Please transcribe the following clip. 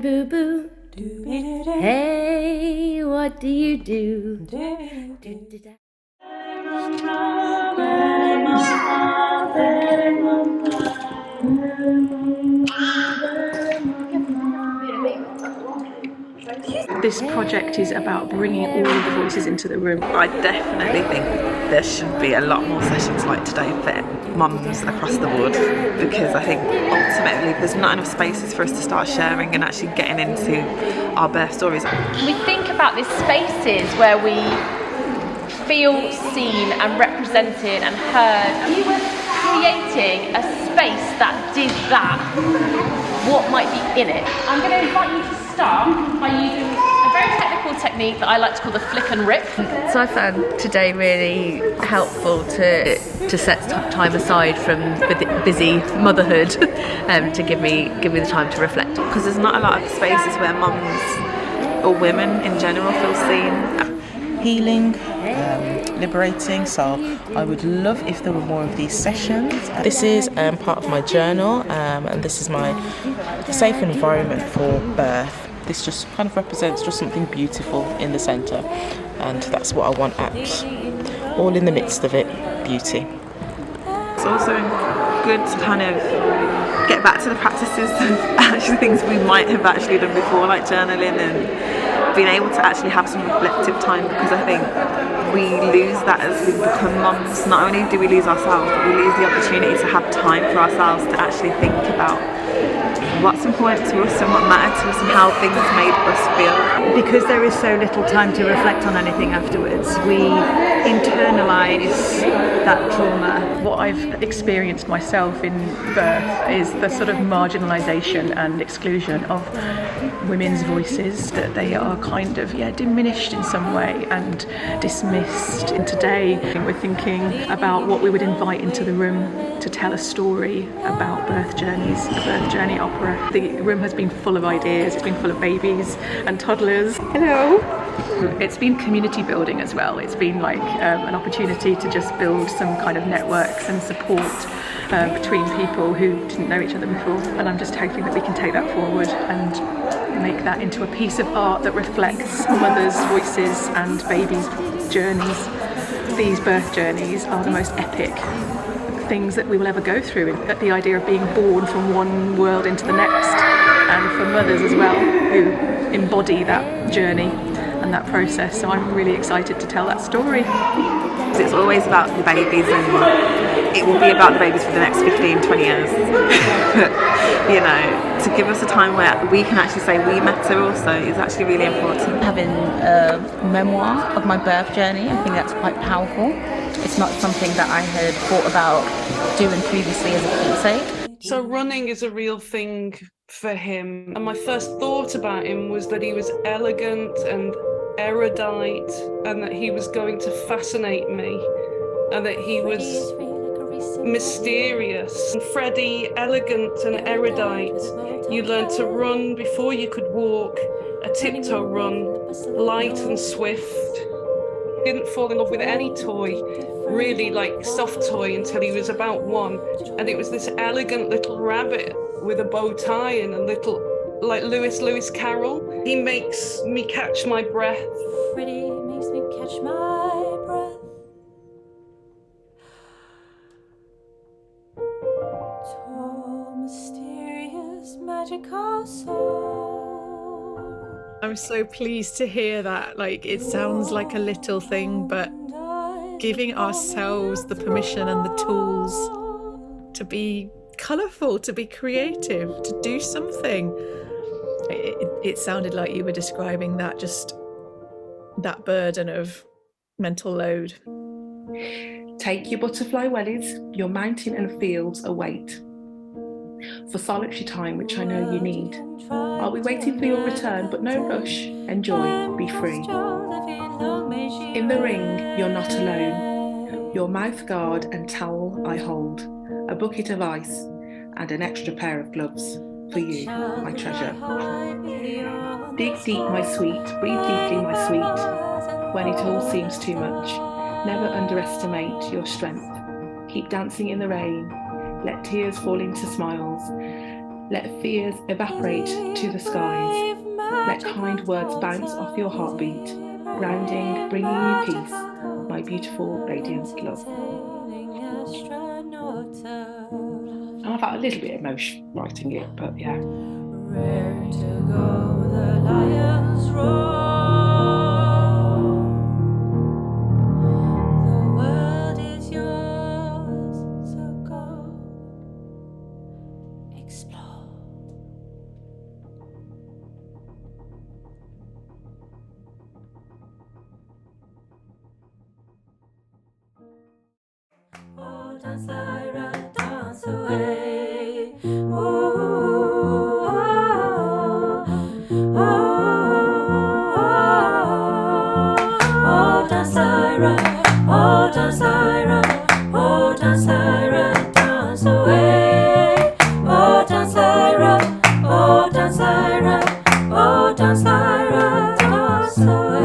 boo boo. Hey, what do you do? This project is about bringing all of the voices into the room. I definitely think there should be a lot more sessions like today for mums across the board, because I think ultimately there's not enough spaces for us to start sharing and actually getting into our birth stories. We think about these spaces where we feel seen and represented and heard, and we were creating a space that did that. What might be in it? I'm going to invite you to start by using a very technical technique that I like to call the flick and rip. So I found today really helpful to set time aside from busy motherhood to give me the time to reflect. Because there's not a lot of spaces where mums or women in general feel seen. Healing, liberating, so I would love if there were more of these sessions. This is part of my journal, and this is my safe environment for birth. This just kind of represents just something beautiful in the centre, and that's what I want all in the midst of it, beauty. It's also good to kind of get back to the practices of actually things we might have actually done before, like journaling and being able to actually have some reflective time, because I think we lose that as we become mums. Not only do we lose ourselves, but we lose the opportunity to have time for ourselves to actually think about what's important to us and what matters to us and how things made us feel. Because there is so little time to reflect on anything afterwards, we internalise that trauma. What I've experienced myself in birth is the sort of marginalisation and exclusion of women's voices, that they are kind of diminished in some way and dismissed. And today we're thinking about what we would invite into the room to tell a story about birth journeys, a birth journey opera. The room has been full of ideas, it's been full of babies and toddlers. Hello! It's been community building as well. It's been like an opportunity to just build some kind of networks and support between people who didn't know each other before. And I'm just hoping that we can take that forward and make that into a piece of art that reflects mothers' voices and babies' journeys. These birth journeys are the most epic things that we will ever go through. The idea of being born from one world into the next, and for mothers as well who embody that journey and that process. So I'm really excited to tell that story. It's always about the babies, and it will be about the babies for the next 15, 20 years. You know, to give us a time where we can actually say we met her also is actually really important. Having a memoir of my birth journey, I think that's quite powerful. It's not something that I had thought about doing previously as a keepsake. So running is a real thing for him. And my first thought about him was that he was elegant and erudite, and that he was going to fascinate me, and that he was mysterious. And Freddie, elegant and erudite, you learned to run before you could walk, a tiptoe run, light and swift. Didn't fall in love with any toy, really, like soft toy, until he was about 1, and it was this elegant little rabbit with a bow tie and a little, like Lewis Carroll. He makes me catch my breath. Freddie makes me catch my breath. Tall, mysterious, magical soul. I'm so pleased to hear that. Like, it sounds like a little thing, but giving ourselves the permission and the tools to be colourful, to be creative, to do something. It sounded like you were describing that, just that burden of mental load. Take your butterfly wellies, your mountain and fields await for solitary time, which I know you need. I'll be waiting for your return, but no rush. Enjoy, be free. In the ring, you're not alone. Your mouth guard and towel I hold, a bucket of ice and an extra pair of gloves for you, my treasure. Dig deep, my sweet, breathe deeply, my sweet, when it all seems too much. Never underestimate your strength. Keep dancing in the rain. Let tears fall into smiles. Let fears evaporate to the skies. Let kind words bounce off your heartbeat, grounding, bringing you peace, my beautiful, radiant love. And I felt a little bit emotional writing it, but yeah. Where to go, the lions roar. The world is yours, so go explore. Oh, dance, Lyra, dance away. Oh, dance, Lyra, oh, dance, Lyra, oh, dance, Lyra, dance away. Oh, dance, Lyra, oh, dance, Lyra, oh, dance, Lyra, dance away.